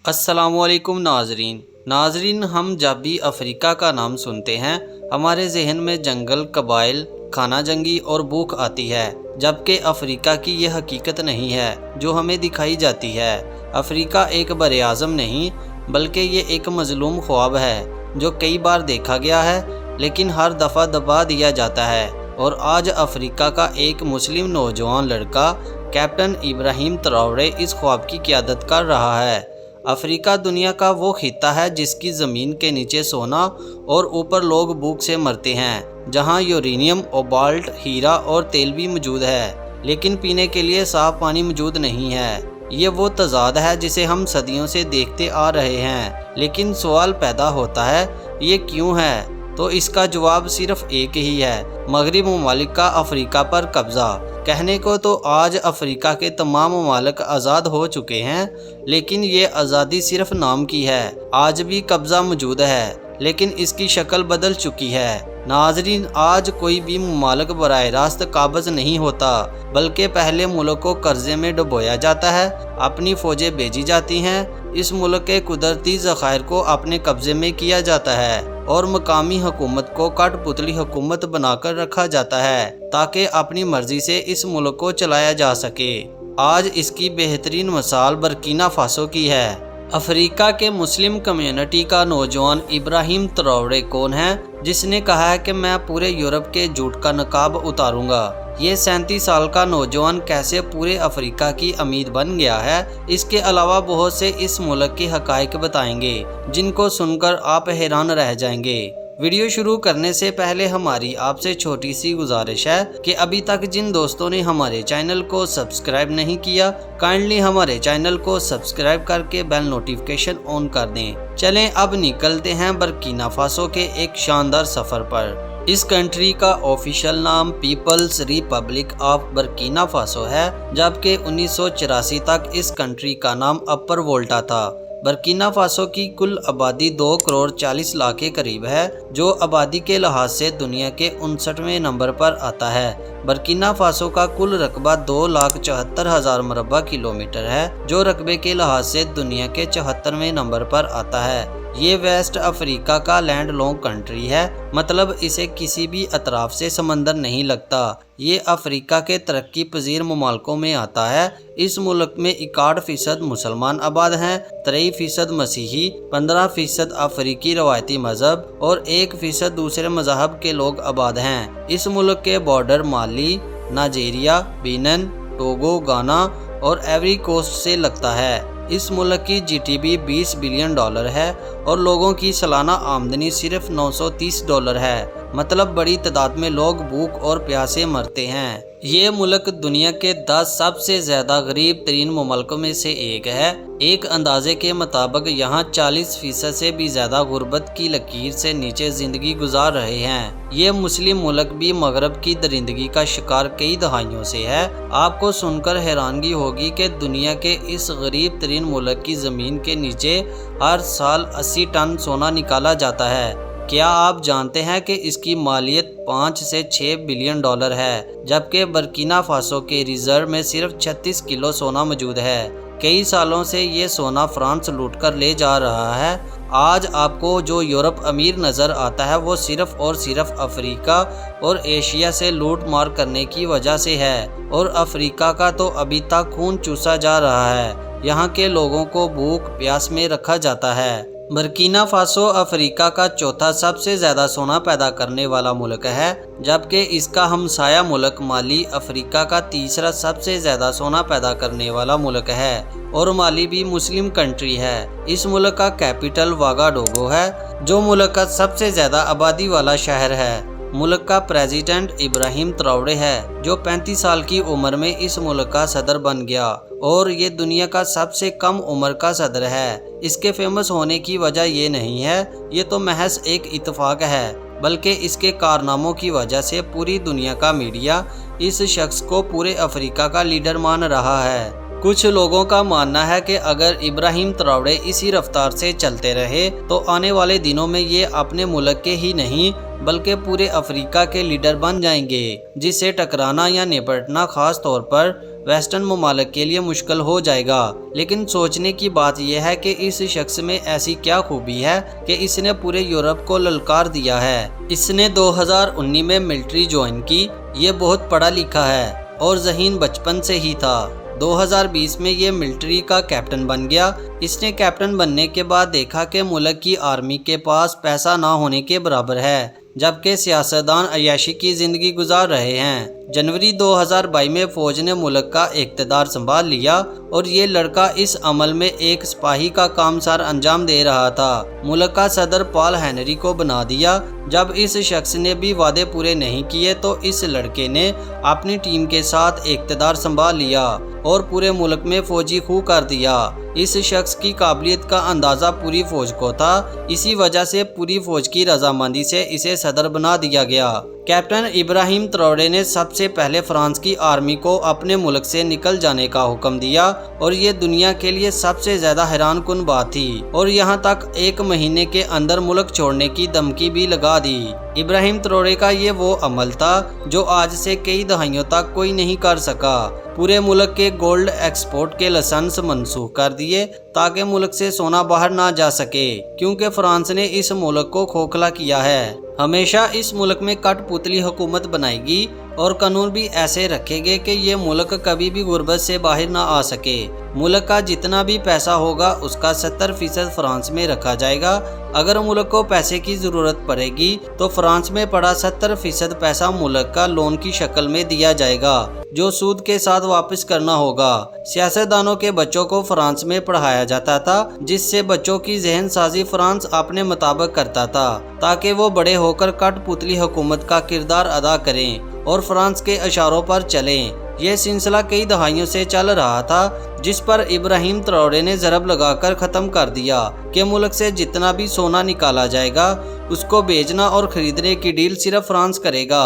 अस्सलाम वालेकुम नाजरीन, हम जब भी अफ्रीका का नाम सुनते हैं हमारे जहन में जंगल, कबाइल, खाना जंगी और भूख आती है, जबकि अफ्रीका की यह हकीकत नहीं है जो हमें दिखाई जाती है। अफ्रीका एक बर आज़म नहीं बल्कि ये एक मजलूम ख्वाब है जो कई बार देखा गया है लेकिन हर दफ़ा दबा दिया जाता है। और आज अफ्रीका का एक मुस्लिम नौजवान लड़का कैप्टन इब्राहिम ट्राओरे इस ख्वाब की क़यादत कर रहा है। अफ्रीका दुनिया का वो खिता है जिसकी ज़मीन के नीचे सोना और ऊपर लोग भूख से मरते हैं, जहां यूरेनियम, ओबाल्ट, हीरा और तेल भी मौजूद है, लेकिन पीने के लिए साफ पानी मौजूद नहीं है। ये वो तज़ाद है जिसे हम सदियों से देखते आ रहे हैं, लेकिन सवाल पैदा होता है ये क्यों है? तो इसका जवाब सिर्फ एक ही है, मगरबी ममालिक का अफ्रीका पर कब्ज़ा। कहने को तो आज अफ्रीका के तमाम ममालिक आज़ाद हो चुके हैं, लेकिन ये आज़ादी सिर्फ नाम की है। आज भी कब्ज़ा मौजूद है लेकिन इसकी शक्ल बदल चुकी है। नाजरीन, आज कोई भी ममालिक बराह रास्त काबज़ नहीं होता, बल्कि पहले मुल्क को कर्जे में डुबोया जाता है, अपनी फ़ौजें भेजी जाती हैं, इस मुल्क के कुदरती ज़खायर को अपने कब्ज़े में किया जाता है और मकामी हुकूमत को कठपुतली हुकूमत बनाकर रखा जाता है ताकि अपनी मर्जी से इस मुल्क को चलाया जा सके। आज इसकी बेहतरीन मिसाल बर्किना फासो की है। अफ्रीका के मुस्लिम कम्युनिटी का नौजवान इब्राहिम ट्राओरे कौन है जिसने कहा है कि मैं पूरे यूरोप के झूठ का नकाब उतारूंगा? ये 37 साल का नौजवान कैसे पूरे अफ्रीका की उम्मीद बन गया है? इसके अलावा बहुत से इस मुल्क के हकाइक बताएंगे जिनको सुनकर आप हैरान रह जाएंगे। वीडियो शुरू करने से पहले हमारी आपसे छोटी सी गुजारिश है कि अभी तक जिन दोस्तों ने हमारे चैनल को सब्सक्राइब नहीं किया, काइंडली हमारे चैनल को सब्सक्राइब करके बेल नोटिफिकेशन ऑन कर दें। चलें अब निकलते हैं बर्किना फासो के एक शानदार सफ़र पर। इस कंट्री का ऑफिशियल नाम People's Republic of Burkina Faso है, जबकि 1984 तक इस कंट्री का नाम अपर वोल्टा था। बर्किना फासो की कुल आबादी 2 करोड़ 40 लाख के करीब है, जो आबादी के लिहाज से दुनिया के 59वें नंबर पर आता है। बर्किना फासो का कुल रकबा 2,74,000 मुरब्बा किलोमीटर है, जो रकबे के लिहाज से दुनिया के 74वें नंबर पर आता है। ये वेस्ट अफ्रीका का लैंड लॉन्ग कंट्री है, मतलब इसे किसी भी अतराफ से समंदर नहीं लगता। ये अफ्रीका के तरक्की पजीर ममालिकों में आता है। इस मुल्क में 61% मुसलमान आबाद हैं, 23% मसीही, 15% अफ्रीकी रवायती मजहब और 1% दूसरे मजहब के लोग आबाद हैं। इस मुल्क के बॉर्डर माली, नाइजीरिया, बेनिन, टोगो, गाना और ऐवरी कोस्ट से लगता है। इस मुल्क की जीडीपी $20 बिलियन है और लोगों की सालाना आमदनी सिर्फ $930 है, मतलब बड़ी तादाद में लोग भूख और प्यासे मरते हैं। ये मुल्क दुनिया के 10 सबसे ज़्यादा गरीब तरीन ममालिकों में से एक है। एक अंदाजे के मुताबिक यहाँ 40% से भी ज़्यादा गुर्बत की लकीर से नीचे ज़िंदगी गुजार रहे हैं। ये मुस्लिम मुल्क भी मगरब की दरिंदगी का शिकार कई दहाइयों से है। आपको सुनकर हैरानगी होगी कि दुनिया के इस गरीब तरीन मुल्क की ज़मीन के नीचे हर साल 80 टन सोना निकाला जाता है। क्या आप जानते हैं कि इसकी मालियत 5 से 6 बिलियन डॉलर है, जबकि बर्किना फासो के रिजर्व में सिर्फ 36 किलो सोना मौजूद है। कई सालों से ये सोना फ्रांस लूट कर ले जा रहा है। आज आपको जो यूरोप अमीर नज़र आता है वो सिर्फ और सिर्फ अफ्रीका और एशिया से लूट मार करने की वजह से है, और अफ्रीका का तो अभी तक खून चूसा जा रहा है। यहाँ के लोगों को भूख प्यास में रखा जाता है। बर्किना फासो अफ्रीका का चौथा सबसे ज़्यादा सोना पैदा करने वाला मुल्क है, जबकि इसका हमसाया मुल्क माली अफ्रीका का तीसरा सबसे ज़्यादा सोना पैदा करने वाला मुल्क है, और माली भी मुस्लिम कंट्री है। इस मुल्क का कैपिटल वागाडोगो है, जो मुल्क का सबसे ज़्यादा आबादी वाला शहर है। मुल्क का प्रेसिडेंट इब्राहिम ट्राओरे है, जो 35 साल की उम्र में इस मुल्क का सदर बन गया, और ये दुनिया का सबसे कम उम्र का सदर है। इसके फेमस होने की वजह ये नहीं है, ये तो महज एक इत्तेफाक है, बल्कि इसके कारनामों की वजह से पूरी दुनिया का मीडिया इस शख्स को पूरे अफ्रीका का लीडर मान रहा है। कुछ लोगों का मानना है कि अगर इब्राहिम ट्राओरे इसी रफ्तार से चलते रहे तो आने वाले दिनों में ये अपने मुल्क के ही नहीं बल्कि पूरे अफ्रीका के लीडर बन जाएंगे, जिससे टकराना या निपटना खास तौर पर ویسٹرن ممالک کے لیے مشکل ہو جائے گا۔ لیکن سوچنے کی بات یہ ہے کہ اس شخص میں ایسی کیا خوبی ہے کہ اس نے پورے یورپ کو للکار دیا ہے۔ اس نے 2019 میں ملٹری جوائن کی۔ یہ بہت پڑھا لکھا ہے اور ذہین بچپن سے ہی تھا۔ 2020 میں یہ ملٹری کا کیپٹن بن گیا۔ اس نے کیپٹن بننے کے بعد دیکھا کہ ملک کی آرمی کے پاس پیسہ نہ ہونے کے برابر ہے، جبکہ سیاستدان عیاشی کی زندگی گزار رہے ہیں۔ جنوری 2022 میں فوج نے ملک کا اقتدار سنبھال لیا اور یہ لڑکا اس عمل میں ایک سپاہی کا کام سر انجام دے رہا تھا۔ ملک کا صدر پال ہنری کو بنا دیا۔ جب اس شخص نے بھی وعدے پورے نہیں کیے تو اس لڑکے نے اپنی ٹیم کے ساتھ اقتدار سنبھال لیا اور پورے ملک میں فوجی خو کر دیا۔ اس شخص کی قابلیت کا اندازہ پوری فوج کو تھا، اسی وجہ سے پوری فوج کی رضامندی سے اسے صدر بنا دیا گیا۔ کیپٹن ابراہیم تروڑے نے سب سے پہلے فرانس کی آرمی کو اپنے ملک سے نکل جانے کا حکم دیا اور یہ دنیا کے لیے سب سے زیادہ حیران کن بات تھی، اور یہاں تک 1 مہینے کے اندر ملک چھوڑنے کی دھمکی بھی لگا دی۔ ابراہیم تروڑے کا یہ وہ عمل تھا جو آج سے کئی دہائیوں تک کوئی نہیں کر سکا۔ پورے ملک کے گولڈ ایکسپورٹ کے لائسنس منسوخ کر دیے تاکہ ملک سے سونا باہر نہ جا سکے، کیونکہ فرانس نے اس ملک کو کھوکھلا کیا ہے۔ ہمیشہ اس ملک میں کٹ پتلی حکومت بنائے گی اور قانون بھی ایسے رکھے گے کہ یہ ملک کبھی بھی غربت سے باہر نہ آ سکے۔ ملک کا جتنا بھی پیسہ ہوگا اس کا 70% فرانس میں رکھا جائے گا۔ اگر ملک کو پیسے کی ضرورت پڑے گی تو فرانس میں پڑا 70% پیسہ ملک کا لون کی شکل میں دیا جائے گا، جو سود کے ساتھ واپس کرنا ہوگا۔ سیاستدانوں کے بچوں کو فرانس میں پڑھایا جاتا تھا، جس سے بچوں کی ذہن سازی فرانس اپنے مطابق کرتا تھا تاکہ وہ بڑے ہو کر کٹ پتلی حکومت کا کردار ادا کریں اور فرانس کے اشاروں پر چلیں۔ یہ سلسلہ کئی دہائیوں سے چل رہا تھا، جس پر ابراہیم تروڑے نے ضرب لگا کر ختم کر دیا کہ ملک سے جتنا بھی سونا نکالا جائے گا اس کو بیچنا اور خریدنے کی ڈیل صرف فرانس کرے گا۔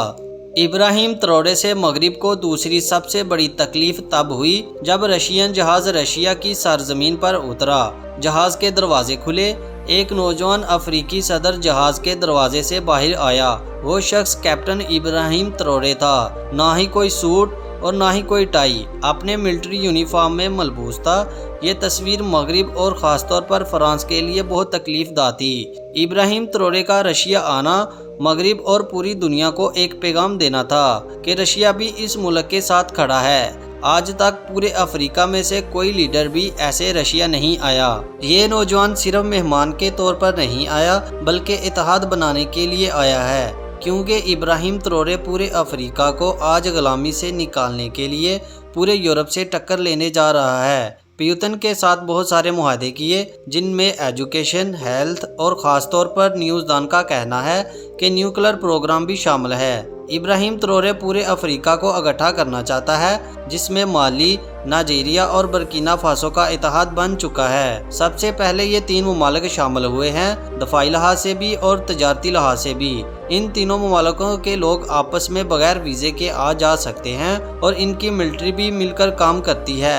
ابراہیم تروڑے سے مغرب کو دوسری سب سے بڑی تکلیف تب ہوئی جب رشین جہاز رشیا کی سرزمین پر اترا۔ جہاز کے دروازے کھلے، ایک نوجوان افریقی صدر جہاز کے دروازے سے باہر آیا۔ وہ شخص کیپٹن ابراہیم تروڑے تھا۔ نہ ہی کوئی سوٹ اور نہ ہی کوئی ٹائی، اپنے ملٹری یونیفارم میں ملبوس تھا۔ یہ تصویر مغرب اور خاص طور پر فرانس کے لیے بہت تکلیف دہ تھی۔ ابراہیم تروڑے کا رشیا آنا مغرب اور پوری دنیا کو ایک پیغام دینا تھا کہ رشیا بھی اس ملک کے ساتھ کھڑا ہے۔ آج تک پورے افریقہ میں سے کوئی لیڈر بھی ایسے رشیا نہیں آیا۔ یہ نوجوان صرف مہمان کے طور پر نہیں آیا بلکہ اتحاد بنانے کے لیے آیا ہے، کیونکہ ابراہیم تروڑے پورے افریقہ کو آج غلامی سے نکالنے کے لیے پورے یورپ سے ٹکر لینے جا رہا ہے۔ پیوتن کے ساتھ بہت سارے معاہدے کیے، جن میں ایجوکیشن، ہیلتھ اور خاص طور پر نیوز دان کا کہنا ہے کہ نیوکلیر پروگرام بھی شامل ہے۔ ابراہیم تروڑے پورے افریقہ کو اکٹھا کرنا چاہتا ہے، جس میں مالی، نائجیریا اور برکینا فاسو کا اتحاد بن چکا ہے۔ سب سے پہلے یہ 3 ممالک شامل ہوئے ہیں، دفاعی لحاظ سے بھی اور تجارتی لحاظ سے بھی۔ ان تینوں ممالکوں کے لوگ آپس میں بغیر ویزے کے آ جا سکتے ہیں اور ان کی ملٹری بھی مل کر کام کرتی ہے۔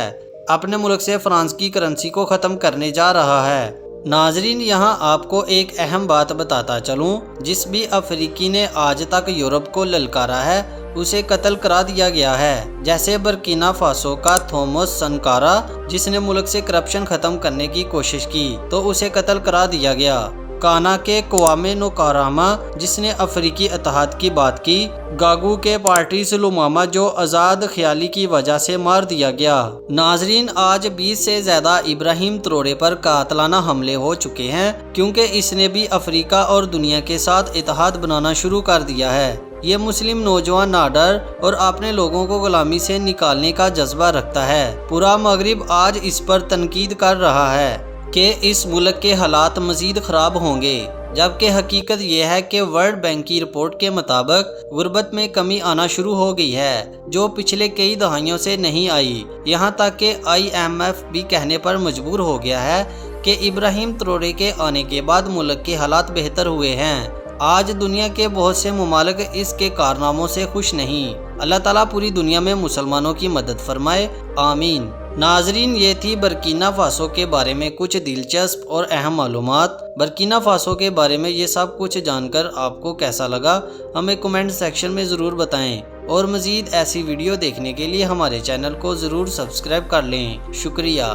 اپنے ملک سے فرانس کی کرنسی کو ختم کرنے جا رہا ہے۔ ناظرین، یہاں آپ کو ایک اہم بات بتاتا چلوں، جس بھی افریقی نے آج تک یورپ کو للکارا ہے اسے قتل کرا دیا گیا ہے، جیسے برکینا فاسو کا تھومس سنکارا، جس نے ملک سے کرپشن ختم کرنے کی کوشش کی تو اسے قتل کرا دیا گیا۔ کانا کے کوامے نکراما، جس نے افریقی اتحاد کی بات کی۔ گاگو کے پارٹیس لوماما، جو آزاد خیالی کی وجہ سے مار دیا گیا۔ ناظرین، آج 20 سے زیادہ ابراہیم تروڑے پر قاتلانہ حملے ہو چکے ہیں، کیونکہ اس نے بھی افریقہ اور دنیا کے ساتھ اتحاد بنانا شروع کر دیا ہے۔ یہ مسلم نوجوان ناڈر اور اپنے لوگوں کو غلامی سے نکالنے کا جذبہ رکھتا ہے۔ پورا مغرب آج اس پر تنقید کر رہا ہے کہ اس ملک کے حالات مزید خراب ہوں گے، جبکہ حقیقت یہ ہے کہ ورلڈ بینک کی رپورٹ کے مطابق غربت میں کمی آنا شروع ہو گئی ہے، جو پچھلے کئی دہائیوں سے نہیں آئی۔ یہاں تک کہ IMF بھی کہنے پر مجبور ہو گیا ہے کہ ابراہیم تروڑے کے آنے کے بعد ملک کے حالات بہتر ہوئے ہیں۔ آج دنیا کے بہت سے ممالک اس کے کارناموں سے خوش نہیں۔ اللہ تعالیٰ پوری دنیا میں مسلمانوں کی مدد فرمائے، آمین۔ नाजरीन, ये थी बर्किना फासो के बारे में कुछ दिलचस्प और अहम मालूमात। बर्किना फासो के बारे में ये सब कुछ जानकर आपको कैसा लगा, हमें कमेंट सेक्शन में ज़रूर बताएं। और मज़ीद ऐसी वीडियो देखने के लिए हमारे चैनल को ज़रूर सब्सक्राइब कर लें। शुक्रिया।